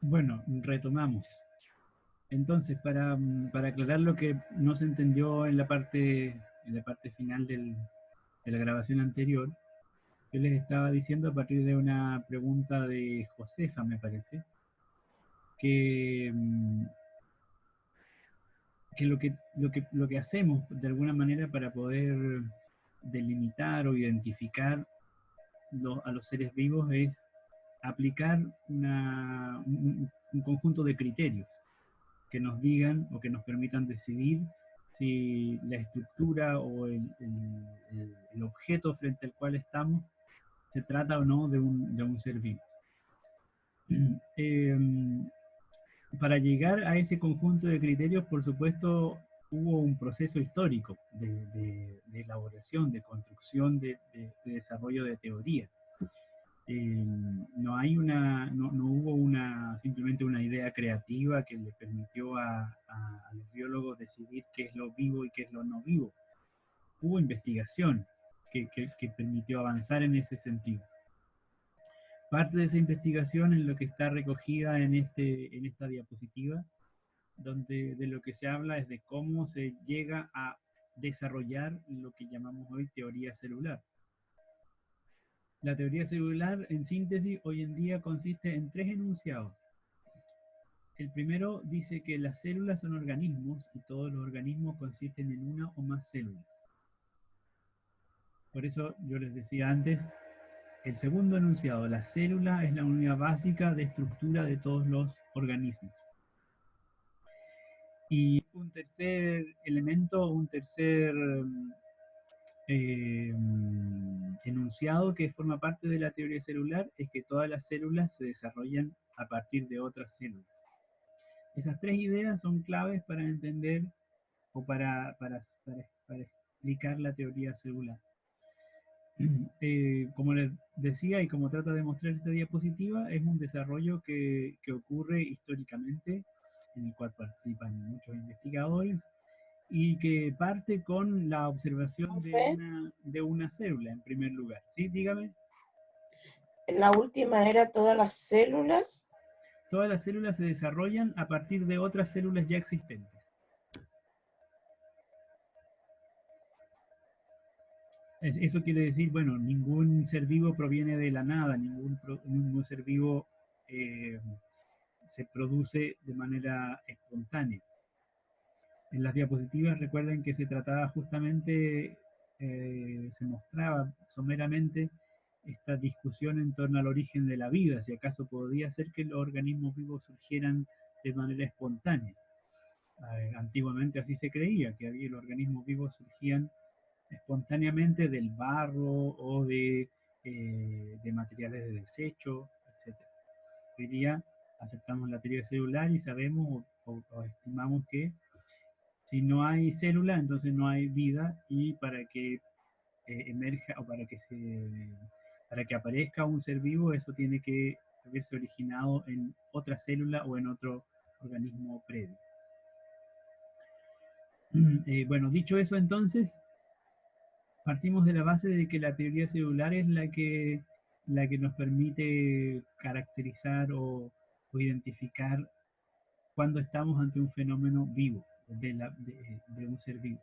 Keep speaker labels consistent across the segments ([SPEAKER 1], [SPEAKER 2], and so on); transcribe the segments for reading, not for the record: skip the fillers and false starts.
[SPEAKER 1] Bueno, retomamos. Entonces, para aclarar lo que no se entendió en la parte final de la grabación anterior, yo les estaba diciendo a partir de una pregunta de Josefa, me parece, que, que lo que hacemos de alguna manera para poder delimitar o identificar a los seres vivos es aplicar un conjunto de criterios que nos digan o que nos permitan decidir si la estructura o el objeto frente al cual estamos se trata o no de un ser vivo. Eh, para llegar a ese conjunto de criterios, por supuesto, hubo un proceso histórico de elaboración, de construcción, de desarrollo de teoría. No hay no hubo simplemente una idea creativa que le permitió a los biólogos decidir qué es lo vivo y qué es lo no vivo. Hubo investigación que permitió avanzar en ese sentido. Parte de esa investigación es lo que está recogida en esta diapositiva, donde de lo que se habla es de cómo se llega a desarrollar lo que llamamos hoy teoría celular. La teoría celular, en síntesis, hoy en día consiste en tres enunciados. El primero dice que las células son organismos y todos los organismos consisten en una o más células. Por eso yo les decía antes, el segundo enunciado, la célula es la unidad básica de estructura de todos los organismos. Y un tercer elemento, un tercer eh, enunciado que forma parte de la teoría celular es que todas las células se desarrollan a partir de otras células. Esas tres ideas son claves para entender o para explicar la teoría celular. Como les decía y como trata de mostrar esta diapositiva, es un desarrollo que ocurre históricamente, en el cual participan muchos investigadores y que parte con la observación
[SPEAKER 2] Profe,
[SPEAKER 1] de una célula en primer lugar. ¿Sí? Dígame.
[SPEAKER 2] la última era todas las células.
[SPEAKER 1] Todas las células se desarrollan a partir de otras células ya existentes. Eso quiere decir, bueno, ningún ser vivo proviene de la nada, ningún ser vivo eh, se produce de manera espontánea. En las diapositivas recuerden que se trataba justamente, se mostraba someramente esta discusión en torno al origen de la vida, si acaso podía ser que los organismos vivos surgieran de manera espontánea. Antiguamente así se creía, que había los organismos vivos surgían espontáneamente del barro o de materiales de desecho, etcétera. Hoy día aceptamos la teoría celular y sabemos o estimamos que si no hay célula, entonces no hay vida y para que emerja o para que aparezca un ser vivo, eso tiene que haberse originado en otra célula o en otro organismo previo. Bueno, dicho eso entonces, partimos de la base de que la teoría celular es la que nos permite caracterizar o identificar cuando estamos ante un fenómeno vivo, de un ser vivo.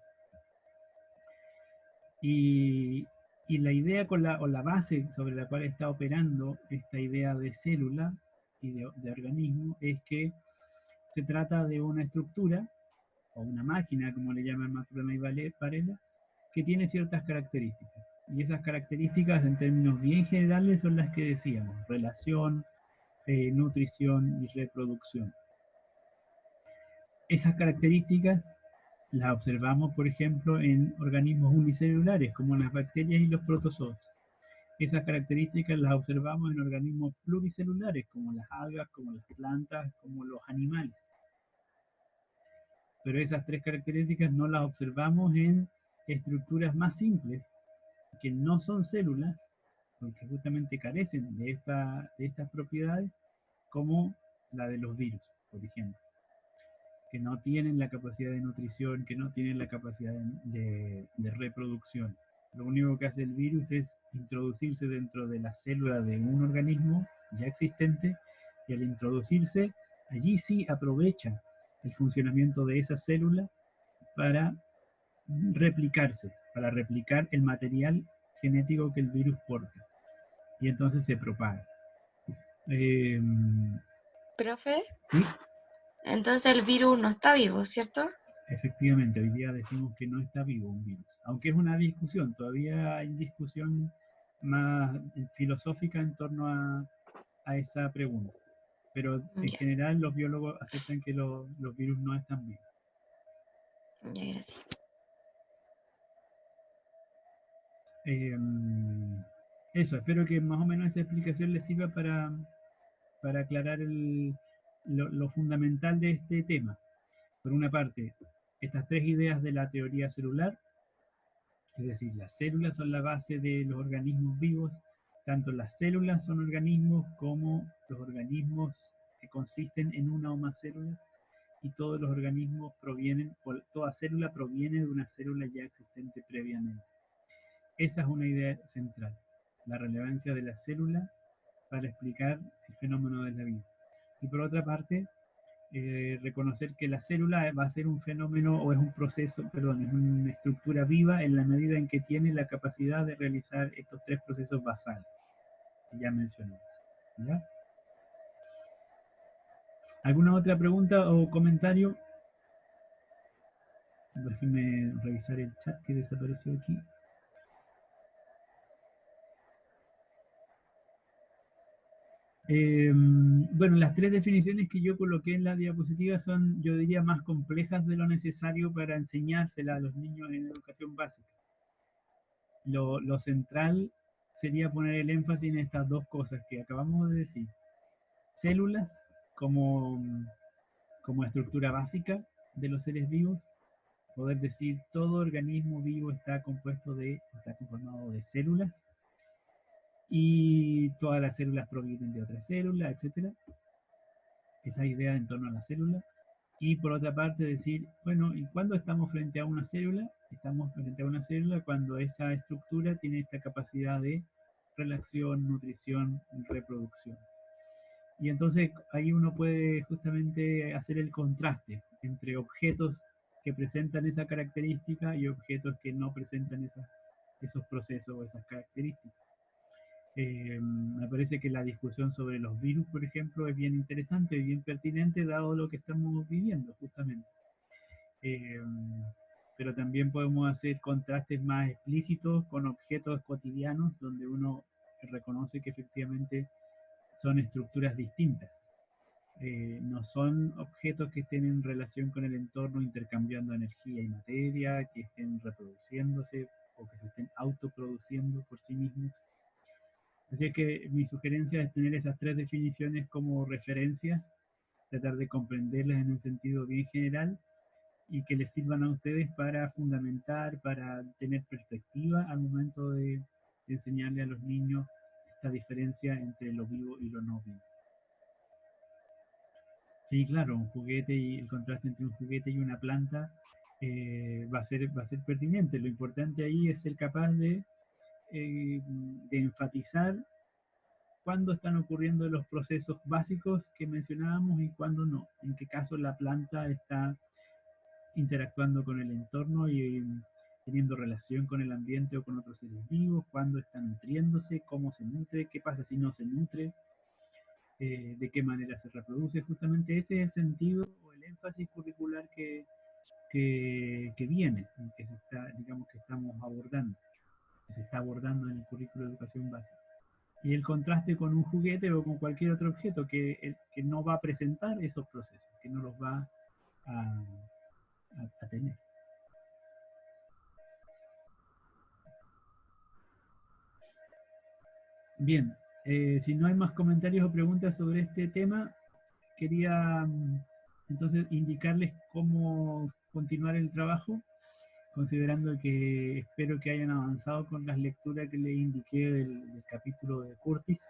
[SPEAKER 1] Y, y la idea o la base sobre la cual está operando esta idea de célula y de organismo es que se trata de una estructura o una máquina, como le llaman Maturana y Varela, que tiene ciertas características. Y esas características en términos bien generales son las que decíamos, relación, nutrición y reproducción. Esas características las observamos, por ejemplo, en organismos unicelulares como las bacterias y los protozoos. Esas características las observamos en organismos pluricelulares como las algas, como las plantas, como los animales. Pero esas tres características no las observamos en estructuras más simples que no son células, porque justamente carecen de estas propiedades, como la de los virus, por ejemplo, que no tienen la capacidad de nutrición, que no tienen la capacidad de reproducción. Lo único que hace el virus es introducirse dentro de la célula de un organismo ya existente Y al introducirse, allí sí aprovecha el funcionamiento de esa célula para replicarse, para replicar el material genético que el virus porta. Y entonces se propaga. Eh,
[SPEAKER 2] Profe,
[SPEAKER 1] sí,
[SPEAKER 2] entonces el virus no está vivo, ¿cierto?
[SPEAKER 1] efectivamente, hoy día decimos que no está vivo un virus, aunque es una discusión, todavía hay discusión más filosófica en torno a esa pregunta. Pero en
[SPEAKER 2] Ya,
[SPEAKER 1] general los biólogos aceptan que los virus no están vivos.
[SPEAKER 2] ya, gracias.
[SPEAKER 1] Eh, eso, espero que más o menos esa explicación les sirva para aclarar lo fundamental de este tema. Por una parte, estas tres ideas de la teoría celular, es decir, las células son la base de los organismos vivos, tanto las células son organismos como los organismos que consisten en una o más células, y todos los organismos provienen, o toda célula proviene de una célula ya existente previamente. Esa es una idea central, la relevancia de la célula para explicar el fenómeno de la vida. Y por otra parte, reconocer que la célula va a ser un fenómeno o es un proceso, perdón, es una estructura viva en la medida en que tiene la capacidad de realizar estos tres procesos basales que ya mencionamos. ¿Ya? ¿Alguna otra pregunta o comentario? Déjenme revisar el chat que desapareció aquí. Bueno, las tres definiciones que yo coloqué en la diapositiva son, yo diría, más complejas de lo necesario para enseñársela a los niños en educación básica. Lo central sería poner el énfasis en estas dos cosas que acabamos de decir. Células como, como estructura básica de los seres vivos. Poder decir todo organismo vivo está conformado de células, y todas las células provienen de otras células, etcétera. Esa idea en torno a la célula. Y por otra parte decir, bueno, ¿y cuándo estamos frente a una célula? Estamos frente a una célula cuando esa estructura tiene esta capacidad de relación, nutrición, reproducción. Y entonces ahí uno puede justamente hacer el contraste entre objetos que presentan esa característica y objetos que no presentan esos procesos o esas características. Me parece que la discusión sobre los virus, por ejemplo, es bien interesante y bien pertinente dado lo que estamos viviendo justamente. Eh, pero también podemos hacer contrastes más explícitos con objetos cotidianos donde uno reconoce que efectivamente son estructuras distintas. No son objetos que estén en relación con el entorno intercambiando energía y materia, que estén reproduciéndose o que se estén autoproduciendo por sí mismos. Así es que mi sugerencia es tener esas tres definiciones como referencias, tratar de comprenderlas en un sentido bien general y que les sirvan a ustedes para fundamentar, para tener perspectiva al momento de enseñarle a los niños esta diferencia entre lo vivo y lo no vivo. Sí, claro, un juguete y el contraste entre un juguete y una planta va a ser pertinente. Lo importante ahí es ser capaz de enfatizar cuándo están ocurriendo los procesos básicos que mencionábamos y cuándo no. En qué caso la planta está interactuando con el entorno y teniendo relación con el ambiente o con otros seres vivos, cuándo está nutriéndose, cómo se nutre, qué pasa si no se nutre, de qué manera se reproduce. Justamente ese es el sentido o el énfasis curricular que viene, que se está, digamos, que estamos abordando, que se está abordando en el currículo de educación básica. Y el contraste con un juguete o con cualquier otro objeto que no va a presentar esos procesos, que no los va a tener. Bien, si no hay más comentarios o preguntas sobre este tema, quería entonces indicarles cómo continuar el trabajo, considerando que espero que hayan avanzado con las lecturas que les indiqué del capítulo de Curtis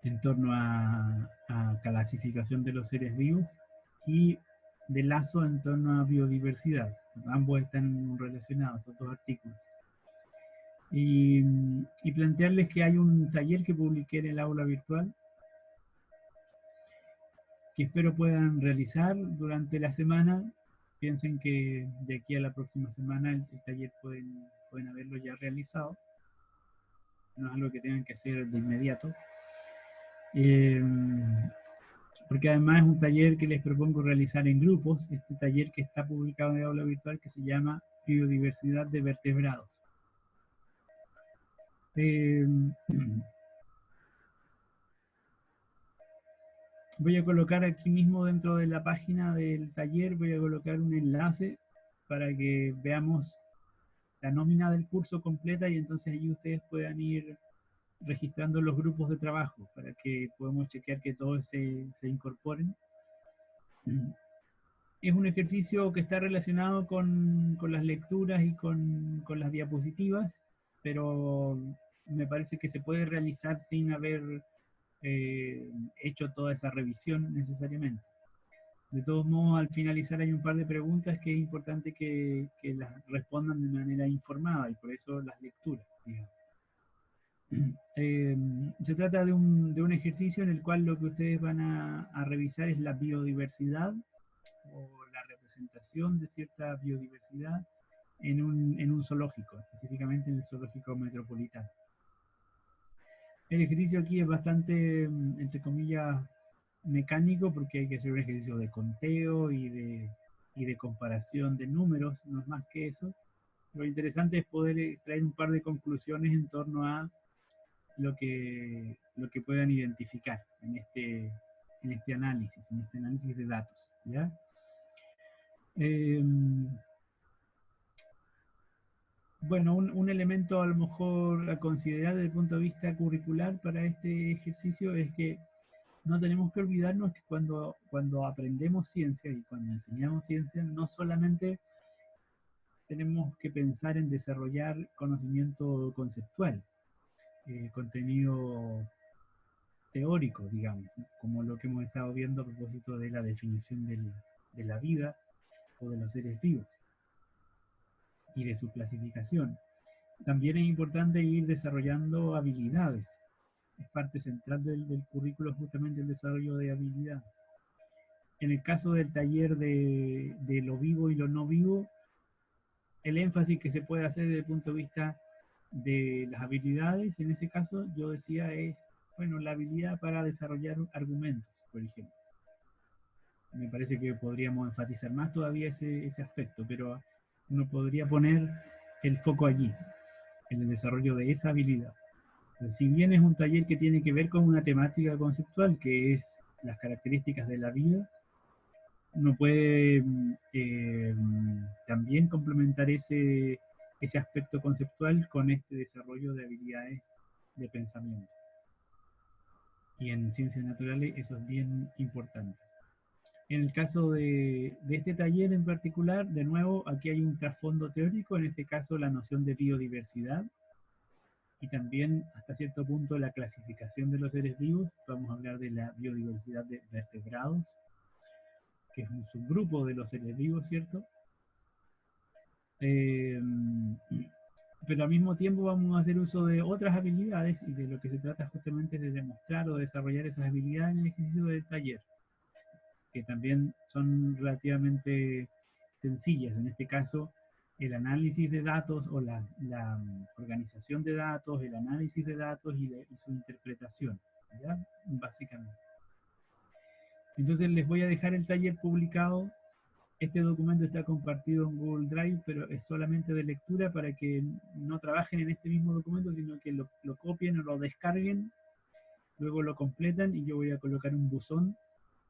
[SPEAKER 1] en torno a clasificación de los seres vivos y de Lazo en torno a biodiversidad. Ambos están relacionados, esos dos artículos. Y plantearles que hay un taller que publiqué en el aula virtual que espero puedan realizar durante la semana. Piensen que de aquí a la próxima semana el taller pueden haberlo ya realizado. No es algo que tengan que hacer de inmediato. Porque además es un taller que les propongo realizar en grupos. Este taller que está publicado en el aula virtual, que se llama Biodiversidad de Vertebrados. Voy a colocar aquí mismo dentro de la página del taller, voy a colocar un enlace para que veamos la nómina del curso completa, y entonces allí ustedes puedan ir registrando los grupos de trabajo para que podamos chequear que todos se incorporen. Es un ejercicio que está relacionado con las lecturas y con las diapositivas, pero me parece que se puede realizar sin haber hecho toda esa revisión necesariamente. De todos modos, al finalizar hay un par de preguntas que es importante que las respondan de manera informada, y por eso las lecturas, digamos. Se trata de un ejercicio en el cual lo que ustedes van a revisar es la biodiversidad o la representación de cierta biodiversidad en un zoológico, específicamente en el zoológico metropolitano. El ejercicio aquí es bastante, entre comillas, mecánico, porque hay que hacer un ejercicio de conteo y de comparación de números, no es más que eso. Lo interesante es poder extraer un par de conclusiones en torno a lo que puedan identificar en este análisis de datos, ¿ya? Bueno, un elemento a lo mejor a considerar desde el punto de vista curricular para este ejercicio es que no tenemos que olvidarnos que cuando aprendemos ciencia y cuando enseñamos ciencia, no solamente tenemos que pensar en desarrollar conocimiento conceptual, contenido teórico, digamos, como lo que hemos estado viendo a propósito de la definición de la vida o de los seres vivos y de su clasificación. También es importante ir desarrollando habilidades. Es parte central del currículo justamente el desarrollo de habilidades. En el caso del taller de lo vivo y lo no vivo, el énfasis que se puede hacer desde el punto de vista de las habilidades, en ese caso yo decía es, bueno, la habilidad para desarrollar argumentos, por ejemplo. Me parece que podríamos enfatizar más todavía ese aspecto, pero uno podría poner el foco allí, en el desarrollo de esa habilidad. Entonces, si bien es un taller que tiene que ver con una temática conceptual, que es las características de la vida, uno puede también complementar ese aspecto conceptual con este desarrollo de habilidades de pensamiento. Y en ciencias naturales eso es bien importante. En el caso de este taller en particular, de nuevo, aquí hay un trasfondo teórico, en este caso la noción de biodiversidad, y también hasta cierto punto la clasificación de los seres vivos. Vamos a hablar de la biodiversidad de vertebrados, que es un subgrupo de los seres vivos, ¿cierto? Pero al mismo tiempo vamos a hacer uso de otras habilidades, y de lo que se trata justamente es de demostrar o desarrollar esas habilidades en el ejercicio del taller, que también son relativamente sencillas. En este caso, el análisis de datos o la organización de datos, el análisis de datos y su interpretación, ¿ya? Básicamente. Entonces les voy a dejar el taller publicado. Este documento está compartido en Google Drive, pero es solamente de lectura para que no trabajen en este mismo documento, sino que lo copien o lo descarguen, luego lo completan, y yo voy a colocar un buzón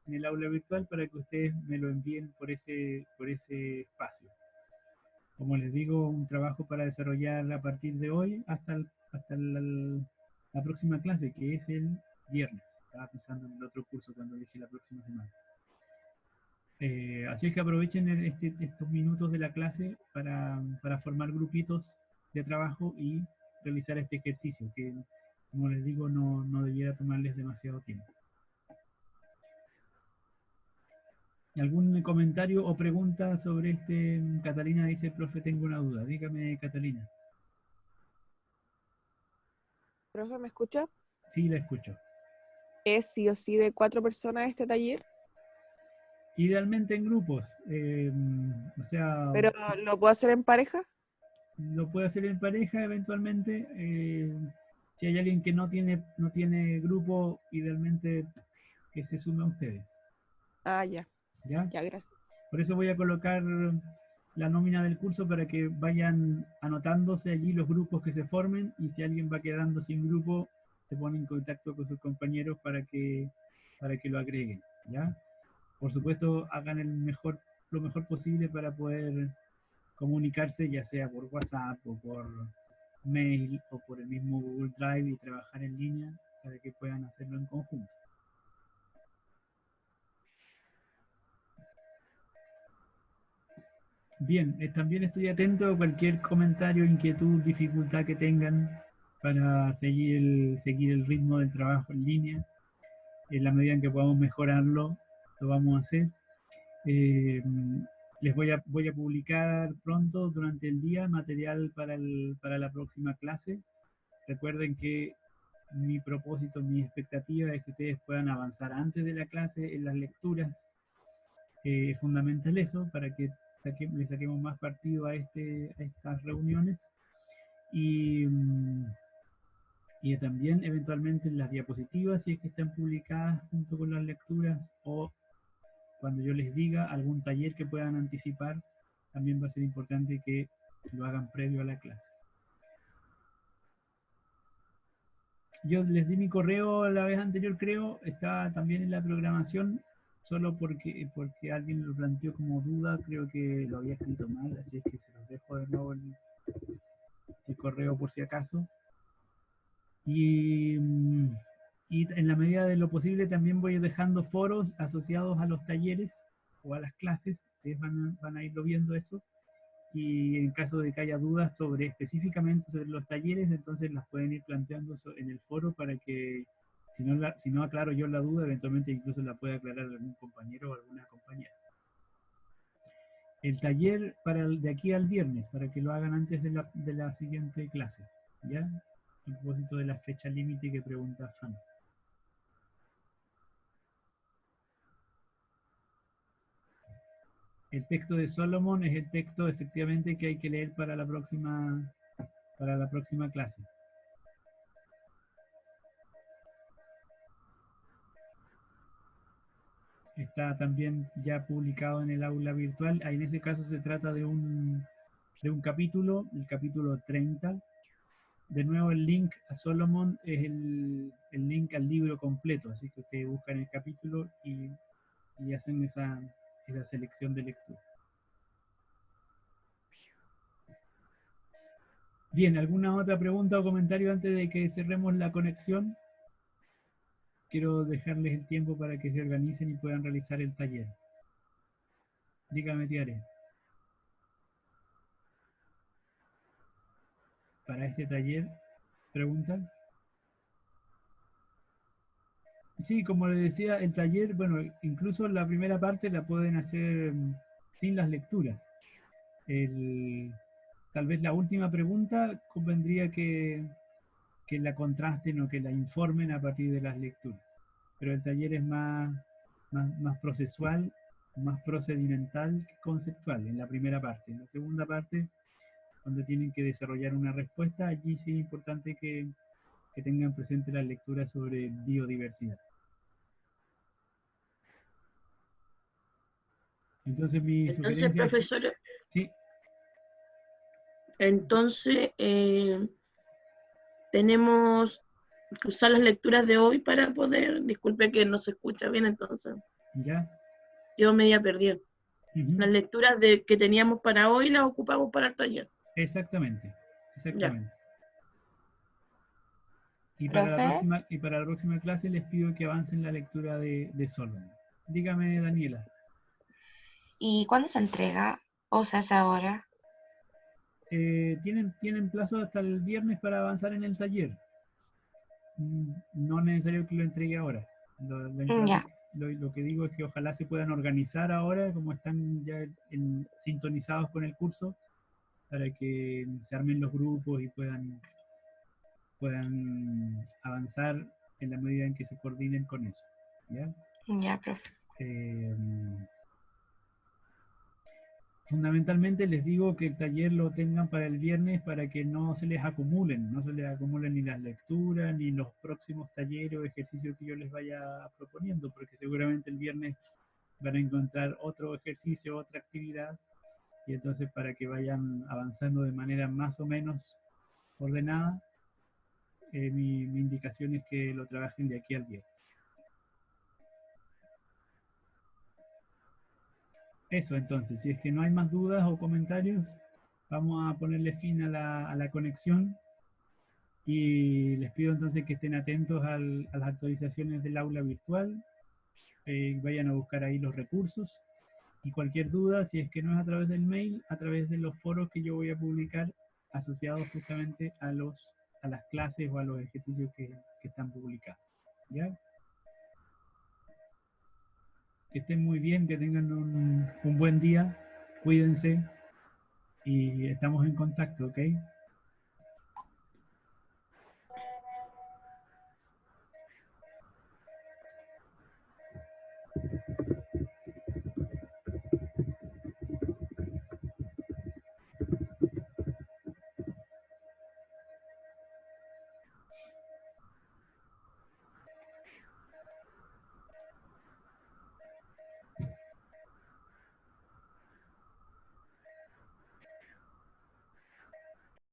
[SPEAKER 1] en el aula virtual para que ustedes me lo envíen por ese espacio. Como les digo, un trabajo para desarrollar a partir de hoy hasta la próxima clase, que es el viernes. Estaba pensando en el otro curso cuando dije la próxima semana. Así es que aprovechen estos minutos de la clase para formar grupitos de trabajo y realizar este ejercicio, que, como les digo, no debiera tomarles demasiado tiempo. ¿Algún comentario o pregunta sobre este? Catalina dice, profe, tengo una duda. Dígame, Catalina.
[SPEAKER 3] Profe, ¿me escucha?
[SPEAKER 1] Sí, la escucho.
[SPEAKER 3] ¿Es sí o sí de 4 personas este taller?
[SPEAKER 1] Idealmente en grupos, o sea,
[SPEAKER 3] ¿Pero lo puedo hacer en pareja?
[SPEAKER 1] lo puede hacer en pareja eventualmente. Si hay alguien que no tiene grupo, idealmente que se sume a ustedes.
[SPEAKER 3] Ah, ya,
[SPEAKER 1] ¿Ya?
[SPEAKER 3] ya, gracias.
[SPEAKER 1] Por eso voy a colocar la nómina del curso para que vayan anotándose allí los grupos que se formen y si alguien va quedando sin grupo, se pone en contacto con sus compañeros para que lo agreguen. ¿Ya? Por supuesto, hagan lo mejor posible para poder comunicarse, ya sea por WhatsApp o por mail o por el mismo Google Drive y trabajar en línea para que puedan hacerlo en conjunto. Bien, también estoy atento a cualquier comentario, inquietud, dificultad que tengan para seguir el ritmo del trabajo en línea. En la medida en que podamos mejorarlo, lo vamos a hacer. Eh, voy a publicar pronto durante el día material para la próxima clase. Recuerden que mi propósito, mi expectativa es que ustedes puedan avanzar antes de la clase en las lecturas. Es fundamental eso para que le saquemos más partido a estas reuniones y, y también eventualmente en las diapositivas, si es que están publicadas junto con las lecturas o cuando yo les diga algún taller que puedan anticipar, también va a ser importante que lo hagan previo a la clase. Yo les di mi correo la vez anterior, creo, estaba también en la programación, solo porque alguien lo planteó como duda, creo que lo había escrito mal, así es que se los dejo de nuevo el correo por si acaso. Y, y en la medida de lo posible también voy dejando foros asociados a los talleres o a las clases, ustedes van a irlo viendo eso. Y en caso de que haya dudas específicamente sobre los talleres, entonces las pueden ir planteando en el foro para que si no aclaro yo la duda, eventualmente incluso la pueda aclarar algún compañero o alguna compañera. El taller de aquí al viernes, para que lo hagan antes de la siguiente clase, ¿ya? A propósito de la fecha límite que pregunta Fan. El texto de Solomon es el texto efectivamente que hay que leer para la próxima clase. Está también ya publicado en el aula virtual. En ese caso se trata de un capítulo, el capítulo 30. De nuevo el link a Solomon es el link al libro completo, así que ustedes buscan el capítulo y hacen esa selección de lectura. Bien, ¿alguna otra pregunta o comentario antes de que cerremos la conexión? Quiero dejarles el tiempo para que se organicen y puedan realizar el taller. Dígame, Tiare. Para este taller, ¿preguntan? Sí, como les decía, el taller, bueno, incluso la primera parte la pueden hacer sin las lecturas. Tal vez la última pregunta convendría que la contrasten o que la informen a partir de las lecturas. Pero el taller es más procesual, más procedimental que conceptual en la primera parte. En la segunda parte, donde tienen que desarrollar una respuesta, allí sí es importante que tengan presente las lecturas sobre biodiversidad. Entonces mi
[SPEAKER 2] Entonces,
[SPEAKER 1] sugerencia es que,
[SPEAKER 2] profesora,
[SPEAKER 1] sí,
[SPEAKER 2] entonces tenemos que usar las lecturas de hoy para poder, disculpe que no se escucha bien, entonces
[SPEAKER 1] ya,
[SPEAKER 2] yo media perdí. Las lecturas que teníamos para hoy las ocupamos para el taller.
[SPEAKER 1] exactamente,
[SPEAKER 2] Ya.
[SPEAKER 1] exactamente. Y
[SPEAKER 4] Profe,
[SPEAKER 1] para la próxima clase les pido que avancen la lectura de Solomon. Dígame, Daniela.
[SPEAKER 4] ¿y cuándo se entrega? O sea, es ahora.
[SPEAKER 1] Tienen plazo hasta el viernes para avanzar en el taller. No es necesario que lo entregue ahora.
[SPEAKER 4] Ya,
[SPEAKER 1] Lo que digo es que ojalá se puedan organizar ahora, como están ya sintonizados con el curso, para que se armen los grupos y puedan avanzar en la medida en que se coordinen con eso. ¿Ya?
[SPEAKER 4] ya, profe.
[SPEAKER 1] Eh, Fundamentalmente les digo que el taller lo tengan para el viernes para que no se les acumulen, no se les acumulen ni las lecturas, ni los próximos talleres o ejercicios que yo les vaya proponiendo, porque seguramente el viernes van a encontrar otro ejercicio, otra actividad, y entonces para que vayan avanzando de manera más o menos ordenada, mi indicación es que lo trabajen de aquí al viernes. Eso entonces, si es que no hay más dudas o comentarios, vamos a ponerle fin a la conexión y les pido entonces que estén atentos a las actualizaciones del aula virtual, vayan a buscar ahí los recursos y cualquier duda, si es que no es a través del mail, a través de los foros que yo voy a publicar asociados justamente a las clases o a los ejercicios que están publicados. ¿Ya? Que estén muy bien, que tengan un buen día, cuídense y estamos en contacto, ¿ok?